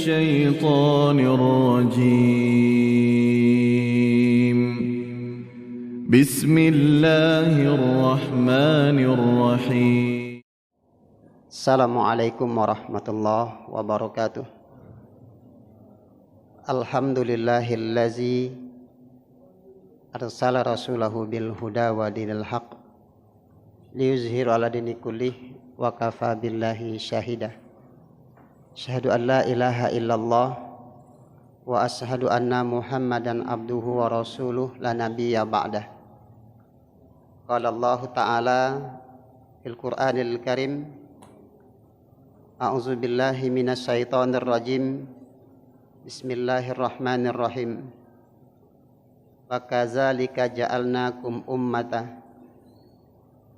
الشيطان الرجيم بسم الله الرحمن الرحيم Assalamualaikum warahmatullahi wabarakatuh. Alhamdulillahillazi arsala rasulahu bil huda wa dinil haq liyuzhiru ala dini kullih wa kafa billahi syahida. Asyhadu an la ilaha illallah wa asyhadu anna Muhammadan abduhu wa rasuluh la nabiyya ba'dah. Qala Allah ta'ala fil Qur'anil Karim, a'udzu billahi minasy syaithanir rajim. Bismillahirrahmanirrahim. Wa kadzalika ja'alnakum ummatan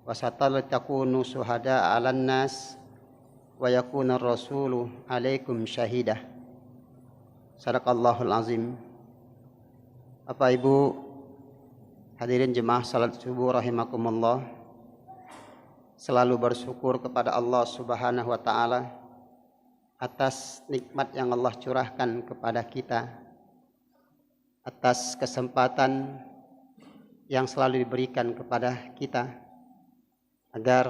wasatal takunu syuhada 'alan nas wa yakuna rasulu 'alaikum syahidah. Sadaqallahul azim. Bapak Ibu hadirin jemaah salat subuh rahimakumullah, selalu bersyukur kepada Allah Subhanahu wa taala atas nikmat yang Allah curahkan kepada kita, atas kesempatan yang selalu diberikan kepada kita agar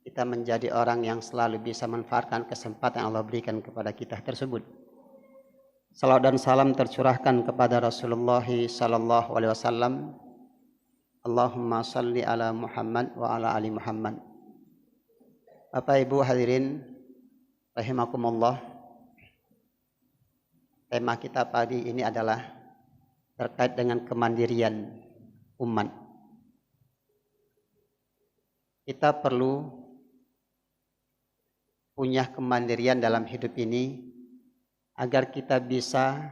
kita menjadi orang yang selalu bisa memanfaatkan kesempatan yang Allah berikan kepada kita tersebut. Salawat dan salam tercurahkan kepada Rasulullah sallallahu alaihi wasallam. Allahumma salli ala Muhammad wa ala ali Muhammad. Bapak Ibu hadirin rahimakumullah, tema kita pagi ini adalah terkait dengan kemandirian umat. Kita perlu punya kemandirian dalam hidup ini agar kita bisa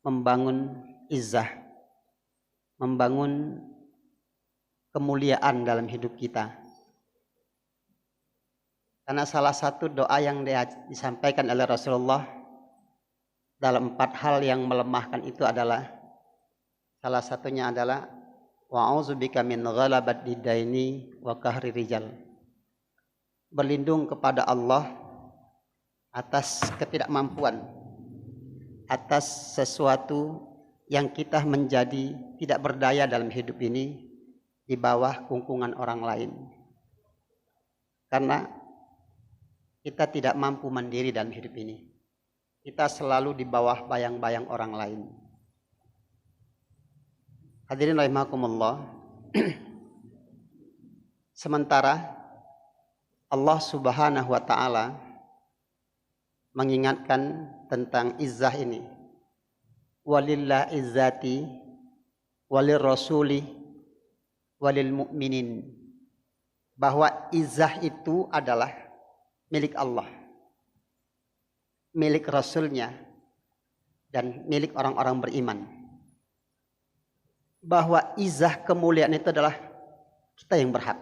membangun izzah, membangun kemuliaan dalam hidup kita. Karena salah satu doa yang disampaikan oleh Rasulullah dalam 4 hal yang melemahkan itu adalah, salah satunya adalah wa'udzubika min ghalabati daini wa qahri rijal. Berlindung kepada Allah atas ketidakmampuan, atas sesuatu yang kita menjadi tidak berdaya dalam hidup ini di bawah kungkungan orang lain. Karena kita tidak mampu mandiri dalam hidup ini. Kita selalu di bawah bayang-bayang orang lain. Hadirin rahimakumullah. Sementara Allah Subhanahu wa taala mengingatkan tentang izzah ini. Walillah izzati walir rasuli walil mu'minin. Bahwa izzah itu adalah milik Allah, milik Rasulnya, dan milik orang-orang beriman. Bahwa izzah kemuliaan itu adalah kita yang berhak.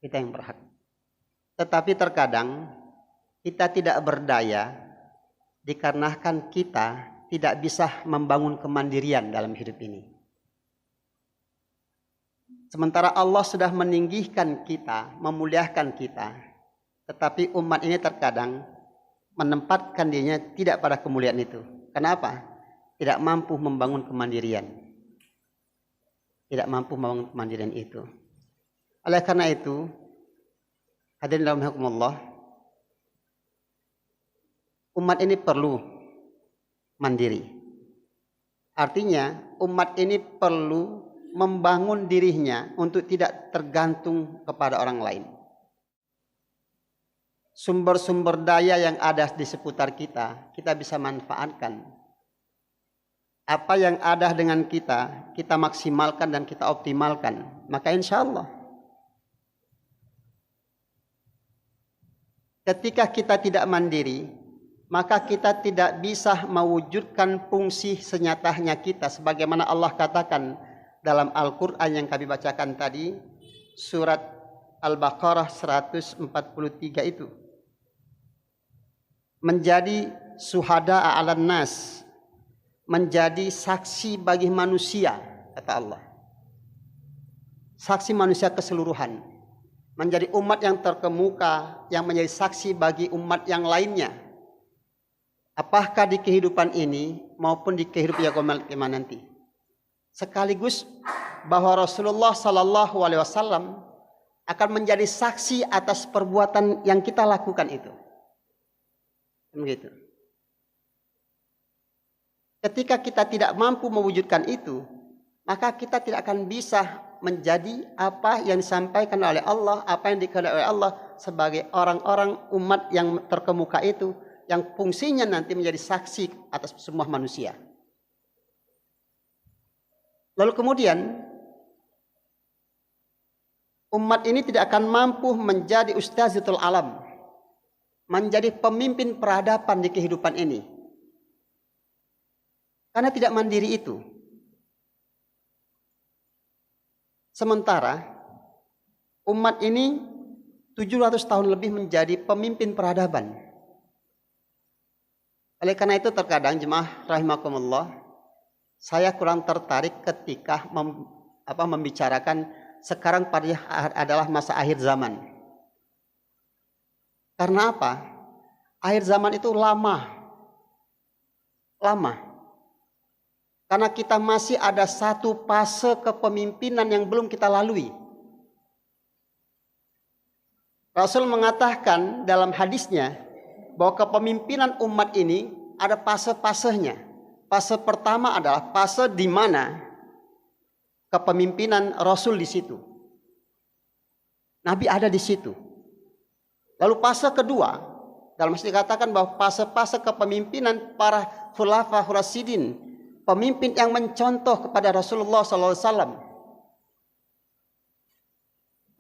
Kita yang berhak. Tetapi terkadang kita tidak berdaya dikarenakan kita tidak bisa membangun kemandirian dalam hidup ini. Sementara Allah sudah meninggikan kita, memuliakan kita, tetapi umat ini terkadang menempatkan dirinya tidak pada kemuliaan itu. Kenapa? Tidak mampu membangun kemandirian. Tidak mampu membangun kemandirian itu. Oleh karena itu, hadirin rahimakumullah, umat ini perlu mandiri. Artinya, umat ini perlu membangun dirinya untuk tidak tergantung kepada orang lain. Sumber-sumber daya yang ada di seputar kita, kita bisa manfaatkan. Apa yang ada dengan kita, kita maksimalkan dan kita optimalkan. Maka insya Allah, ketika kita tidak mandiri, maka kita tidak bisa mewujudkan fungsi senyatanya kita. Sebagaimana Allah katakan dalam Al-Quran yang kami bacakan tadi, surat Al-Baqarah 143 itu. Menjadi syuhada 'alan nas, menjadi saksi bagi manusia, kata Allah. Saksi manusia keseluruhan. Menjadi umat yang terkemuka, yang menjadi saksi bagi umat yang lainnya. apakah di kehidupan ini maupun di kehidupan yaumul qiyamah nanti. Sekaligus bahwa Rasulullah Sallallahu Alaihi Wasallam akan menjadi saksi atas perbuatan yang kita lakukan itu. Begitu. Ketika kita tidak mampu mewujudkan itu, maka kita tidak akan bisa menjadi apa yang disampaikan oleh Allah, apa yang dikehendaki oleh Allah sebagai orang-orang umat yang terkemuka itu, yang fungsinya nanti menjadi saksi atas semua manusia. Lalu kemudian umat ini tidak akan mampu menjadi ustazitul alam, menjadi pemimpin peradaban di kehidupan ini, karena tidak mandiri itu. Sementara umat ini 700 tahun lebih menjadi pemimpin peradaban. Oleh karena itu terkadang jemaah rahimakumullah, saya kurang tertarik ketika membicarakan sekarang adalah masa akhir zaman. Karena apa? Akhir zaman itu lama. Karena kita masih ada satu fase kepemimpinan yang belum kita lalui. Rasul mengatakan dalam hadisnya bahwa kepemimpinan umat ini ada fase-fasenya. Fase pertama adalah fase di mana kepemimpinan Rasul di situ. Nabi ada di situ. Lalu fase kedua, dalam hadis dikatakan bahwa fase-fase kepemimpinan para khulafa rasyidin, pemimpin yang mencontoh kepada Rasulullah SAW.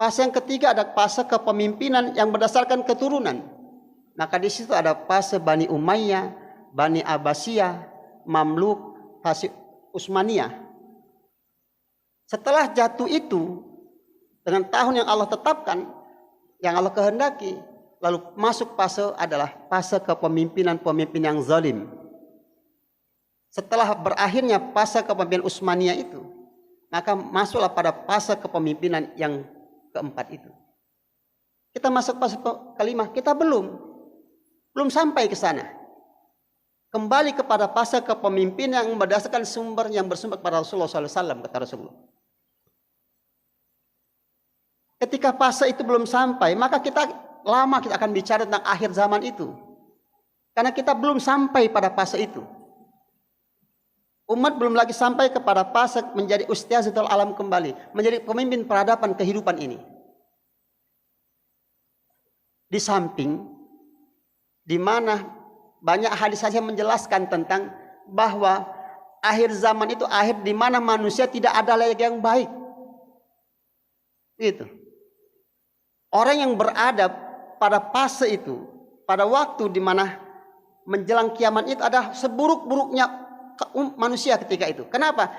Fase yang ketiga ada fase kepemimpinan yang berdasarkan keturunan. Maka di situ ada fase Bani Umayyah, Bani Abbasiyah, Mamluk, fase Utsmaniyah. Setelah jatuh itu dengan tahun yang Allah tetapkan, yang Allah kehendaki, lalu masuk fase adalah fase kepemimpinan yang zalim. Setelah berakhirnya fase kepemimpinan Utsmaniyah itu, maka masuklah pada fase kepemimpinan yang keempat itu. Kita masuk fase kelima, kita belum sampai ke sana. Kembali kepada fase kepemimpinan yang berdasarkan yang bersumber kepada Rasulullah SAW, kata Rasulullah. Ketika fase itu belum sampai, maka kita akan bicara tentang akhir zaman itu. Karena kita belum sampai pada fase itu. Umat belum lagi sampai kepada fase menjadi ustazitul alam kembali, menjadi pemimpin peradaban kehidupan ini. Di samping di mana banyak hadis-hadis yang menjelaskan tentang bahwa akhir zaman itu akhir di mana manusia tidak ada lagi yang baik. Itu. Orang yang berada pada fase itu, pada waktu di mana menjelang kiamat itu ada seburuk-buruknya manusia ketika itu. Kenapa?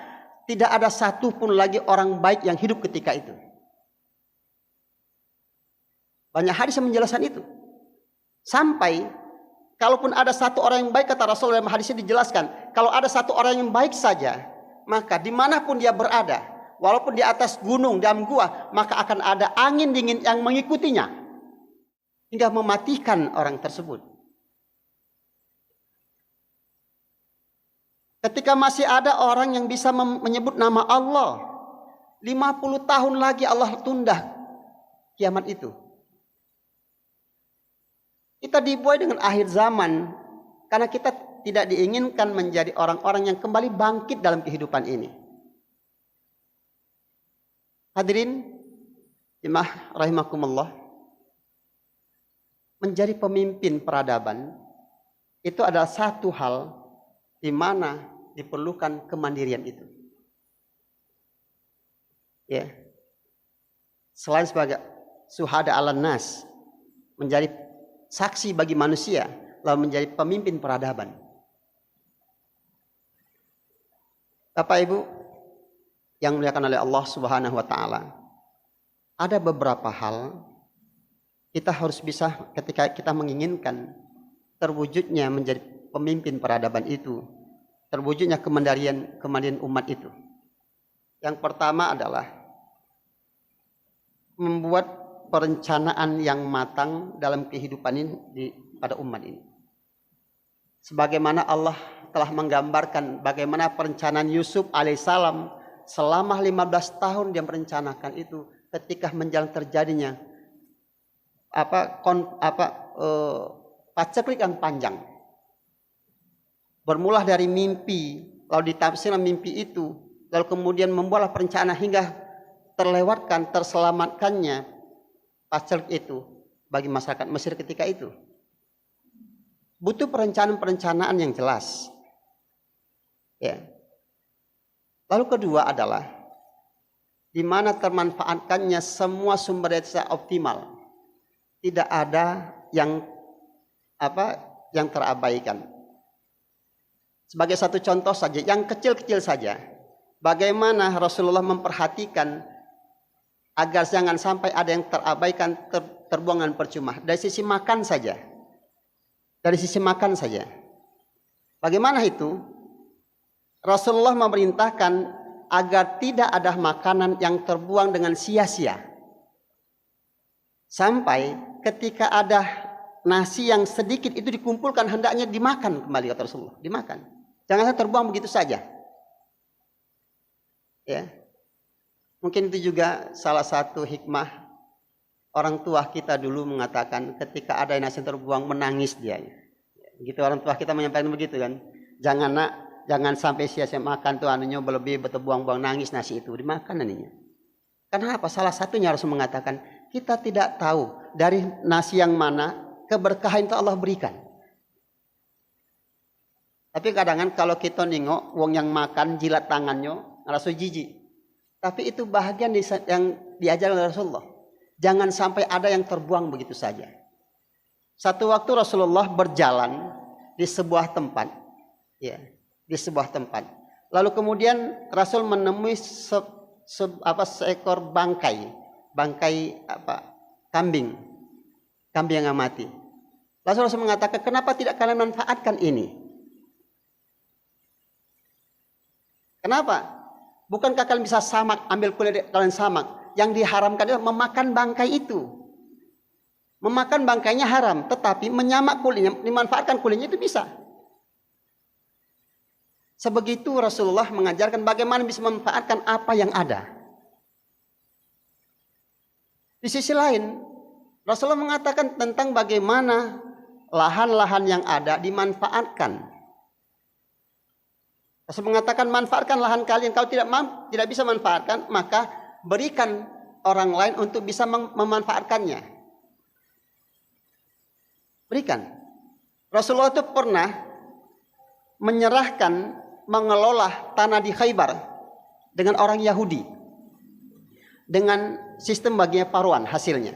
Tidak ada satu pun lagi orang baik yang hidup ketika itu. Banyak hadis yang menjelaskan itu. Sampai kalaupun ada satu orang yang baik, kata Rasul dalam hadisnya dijelaskan, kalau ada satu orang yang baik saja, maka dimanapun dia berada, walaupun di atas gunung, dalam gua, maka akan ada angin dingin yang mengikutinya hingga mematikan orang tersebut. Ketika masih ada orang yang bisa menyebut nama Allah, 50 tahun lagi Allah tunda kiamat itu. Kita dibuai dengan akhir zaman karena kita tidak diinginkan menjadi orang-orang yang kembali bangkit dalam kehidupan ini. Hadirin jemaah rahimakumullah, menjadi pemimpin peradaban itu adalah satu hal di mana diperlukan kemandirian itu. Ya. Selain sebagai syuhada 'alan nas, menjadi saksi bagi manusia, lalu menjadi pemimpin peradaban. Bapak Ibu yang dimuliakan oleh Allah Subhanahu wa taala, ada beberapa hal kita harus bisa ketika kita menginginkan terwujudnya menjadi pemimpin peradaban itu, terwujudnya kemandirian umat itu. Yang pertama adalah membuat perencanaan yang matang dalam kehidupan ini pada umat ini. sebagaimana Allah telah menggambarkan bagaimana perencanaan Yusuf alaihissalam selama 15 tahun dia merencanakan itu, ketika menjelang terjadinya paceklik yang panjang. Bermula dari mimpi, lalu ditafsirkan mimpi itu, lalu kemudian membuatlah perencanaan hingga terlewatkan, terselamatkannya paceklik itu bagi masyarakat Mesir ketika itu. Butuh perencanaan yang jelas. Ya. Lalu kedua adalah di mana termanfaatkannya semua sumber daya optimal. Tidak ada yang terabaikan. Sebagai satu contoh saja, yang kecil-kecil saja, bagaimana Rasulullah memperhatikan agar jangan sampai ada yang terabaikan, terbuang dengan percuma. Dari sisi makan saja. Dari sisi makan saja. Bagaimana itu? Rasulullah memerintahkan agar tidak ada makanan yang terbuang dengan sia-sia. Sampai ketika ada nasi yang sedikit itu dikumpulkan, hendaknya dimakan kembali, kata Rasulullah. Dimakan. Jangan sampai terbuang begitu saja. Ya. Mungkin itu juga salah satu hikmah orang tua kita dulu mengatakan ketika ada nasi yang terbuang menangis dia. Begitu orang tua kita menyampaikan begitu kan. Jangan nak, jangan sampai sia-sia makan tuh anunya berlebih, betul buang-buang, nangis nasi itu dimakan aninya. Kenapa? Salah satunya harus mengatakan kita tidak tahu dari nasi yang mana keberkahan itu Allah berikan. Tapi kadang-kadang kalau kita nengok wong yang makan jilat tangannya rasa jijik. Tapi itu bahagian yang diajarkan oleh Rasulullah. Jangan sampai ada yang terbuang begitu saja. Satu waktu Rasulullah berjalan di sebuah tempat, ya, di sebuah tempat. Lalu kemudian Rasul menemui seekor bangkai kambing yang mati. Lalu Rasul mengatakan, kenapa tidak kalian manfaatkan ini? Kenapa? Bukankah kalian bisa samak, ambil kulit kalian samak? Yang diharamkan adalah memakan bangkai itu. Memakan bangkainya haram, tetapi menyamak kulitnya, dimanfaatkan kulitnya itu bisa. Sebegitu Rasulullah mengajarkan bagaimana bisa memanfaatkan apa yang ada. Di sisi lain, Rasulullah mengatakan tentang bagaimana lahan-lahan yang ada dimanfaatkan. Rasul mengatakan manfaatkan lahan kalian. Kalau tidak bisa manfaatkan, maka berikan orang lain untuk bisa memanfaatkannya. Berikan. Rasulullah itu pernah menyerahkan mengelola tanah di Khaybar dengan orang Yahudi dengan sistem baginya paruan hasilnya.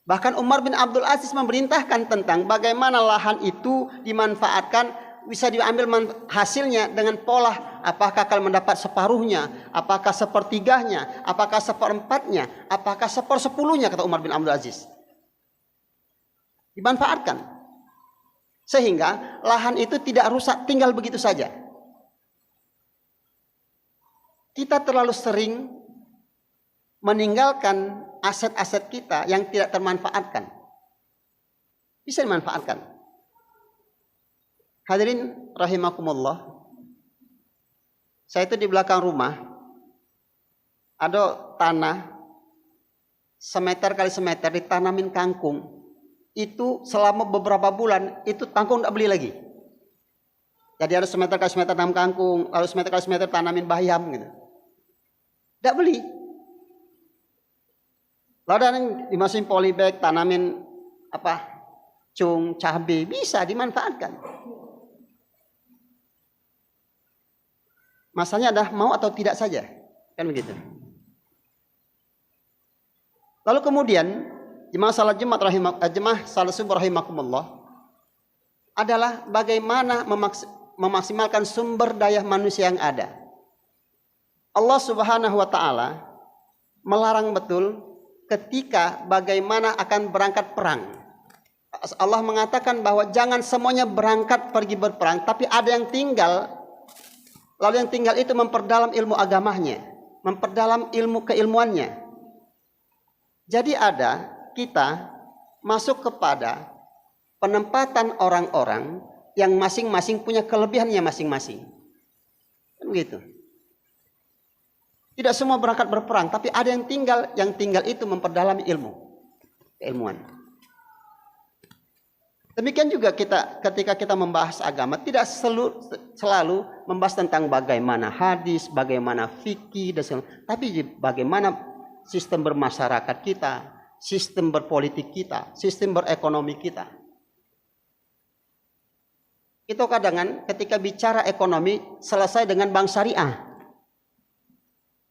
Bahkan Umar bin Abdul Aziz memerintahkan tentang bagaimana lahan itu dimanfaatkan, bisa diambil hasilnya dengan pola apakah kalian mendapat separuhnya, apakah sepertiganya, apakah seperempatnya, apakah sepersepuluhnya, kata Umar bin Abdul Aziz. Dimanfaatkan sehingga lahan itu tidak rusak tinggal begitu saja. Kita terlalu sering meninggalkan aset-aset kita yang tidak termanfaatkan. Bisa dimanfaatkan. Hadirin rahimakumullah, saya itu di belakang rumah ada tanah semeter kali semeter ditanamin kangkung. Itu selama beberapa bulan itu kangkung tidak beli lagi. Jadi harus semeter kali semeter tanam kangkung, lalu semeter kali semeter tanamin bayam gitu. Tidak beli. Lalu ada yang dimasukin polybag, tanamin cung, cabai, bisa dimanfaatkan. Masalahnya adalah mau atau tidak saja, kan begitu. Lalu kemudian jemaah salat subuh rahimakumullah adalah bagaimana memaksimalkan sumber daya manusia yang ada. Allah Subhanahu wa taala melarang betul ketika bagaimana akan berangkat perang. Allah mengatakan bahwa jangan semuanya berangkat pergi berperang, tapi ada yang tinggal. Lalu yang tinggal itu memperdalam ilmu agamanya, memperdalam ilmu keilmuannya. Jadi ada kita masuk kepada penempatan orang-orang yang masing-masing punya kelebihannya masing-masing. Kan begitu. Tidak semua berangkat berperang, tapi ada yang tinggal itu memperdalami keilmuan. Demikian juga ketika kita membahas agama, tidak selalu membahas tentang bagaimana hadis, bagaimana fikih, tapi bagaimana sistem bermasyarakat kita, sistem berpolitik kita, sistem berekonomi kita. Itu kadang ketika bicara ekonomi selesai dengan bank syariah.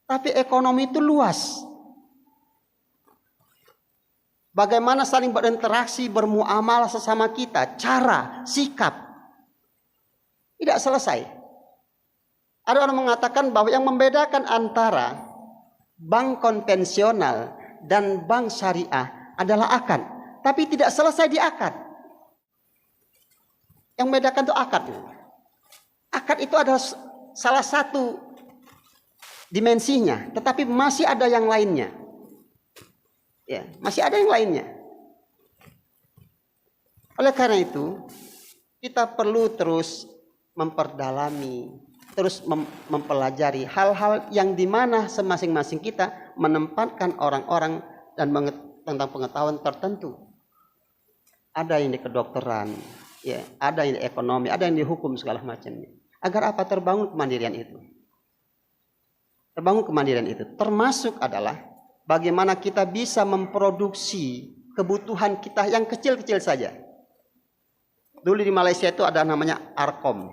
Tapi ekonomi itu luas. Bagaimana saling berinteraksi, bermuamalah sesama kita, cara, sikap. Tidak selesai. Ada orang mengatakan bahwa yang membedakan antara bank konvensional dan bank syariah adalah akad. Tapi tidak selesai di akad. Yang membedakan itu akad. Akad itu adalah salah satu dimensinya, tetapi masih ada yang lainnya. Ya, masih ada yang lainnya. Oleh karena itu, kita perlu terus memperdalami, terus mempelajari hal-hal yang dimana masing-masing kita menempatkan orang-orang dan tentang pengetahuan tertentu. Ada yang di kedokteran, ya, ada yang di ekonomi, ada yang di hukum segala macamnya. Agar apa? Terbangun kemandirian itu. Terbangun kemandirian itu termasuk adalah bagaimana kita bisa memproduksi kebutuhan kita yang kecil-kecil saja. Dulu di Malaysia itu ada namanya Arkom.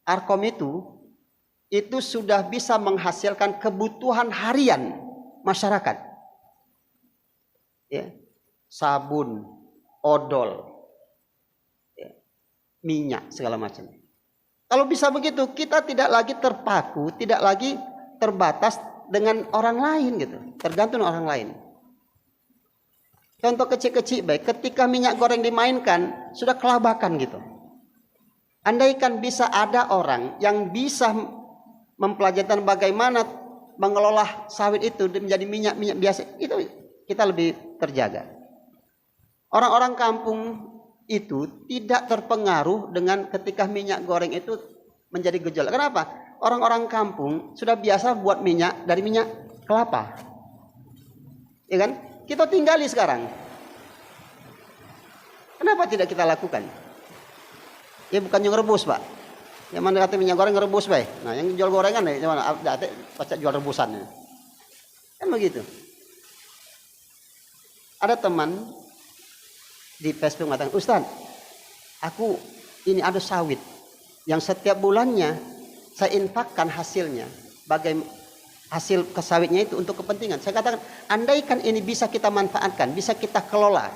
Arkom itu sudah bisa menghasilkan kebutuhan harian masyarakat. Ya. Sabun, odol, ya, minyak segala macam. Kalau bisa begitu, kita tidak lagi terpaku, tidak lagi terbatas dengan orang lain gitu, tergantung orang lain. Contoh kecil-kecil baik, ketika minyak goreng dimainkan sudah kelabakan gitu. Andaikan bisa ada orang yang bisa mempelajari bagaimana mengelola sawit itu menjadi minyak biasa, itu kita lebih terjaga. Orang-orang kampung itu tidak terpengaruh dengan ketika minyak goreng itu menjadi gejolak. Kenapa? Orang-orang kampung sudah biasa buat minyak dari minyak kelapa. Ya kan? Kita tinggali sekarang. Kenapa tidak kita lakukan? Ya bukan yang rebus, Pak. Yang mana kata minyak goreng rebus, Pak. Nah, yang jual gorengan yang mana? Pacak jual rebusan. Kan begitu. Ada teman di Facebook mengatakan, "Ustaz, aku ini ada sawit yang setiap bulannya saya infakkan hasilnya, hasil kesawitnya itu untuk kepentingan." Saya katakan, andaikan ini bisa kita manfaatkan, bisa kita kelola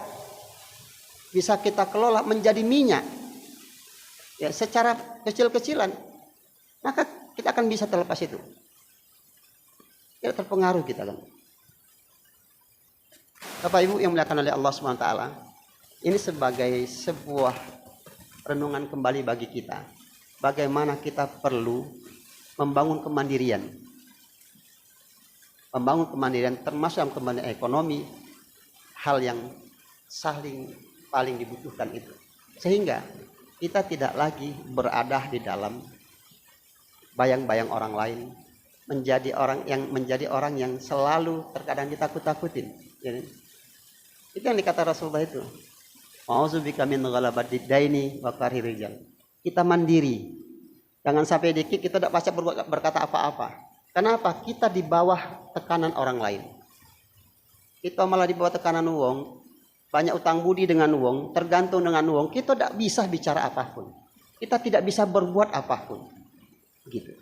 menjadi minyak, ya secara kecil-kecilan, maka kita akan bisa terlepas itu. Tidak terpengaruh kita kan. Bapak Ibu yang dimuliakan oleh Allah SWT, ini sebagai sebuah renungan kembali bagi kita. Bagaimana kita perlu membangun kemandirian. Membangun kemandirian termasuk dalam kemandirian ekonomi, hal yang paling dibutuhkan itu. Sehingga kita tidak lagi berada di dalam bayang-bayang orang lain, menjadi orang yang selalu terkadang ditakut-takutin. Ya. Itu yang dikata Rasulullah itu. Ma'udzubika min ghalabati daini wa qahri rijal. Kita mandiri. Jangan sampai dikit kita tidak pasti berkata apa-apa. Kenapa? Kita di bawah tekanan orang lain. Kita malah di bawah tekanan uang, banyak utang budi dengan uang, tergantung dengan uang, kita tidak bisa bicara apapun. Kita tidak bisa berbuat apapun. Gitu.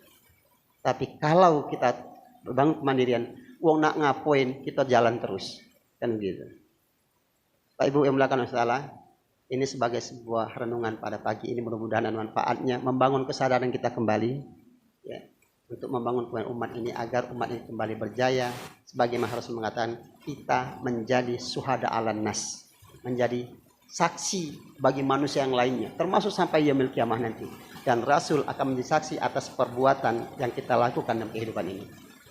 Tapi kalau kita bangun kemandirian, uang nak ngapain, kita jalan terus. Kan gitu. Pak Ibu yang dimuliakan Allah, ini sebagai sebuah renungan pada pagi ini, mudah-mudahan manfaatnya membangun kesadaran kita kembali, ya, untuk membangun umat ini agar umat ini kembali berjaya. Sebagaimana Rasul mengatakan, kita menjadi syuhada 'alan nas, menjadi saksi bagi manusia yang lainnya, termasuk sampai yaumil kiamah nanti. Dan Rasul akan menjadi saksi atas perbuatan yang kita lakukan dalam kehidupan ini.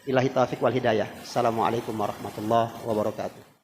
Billahi taufiq wal hidayah. Assalamualaikum warahmatullahi wabarakatuh.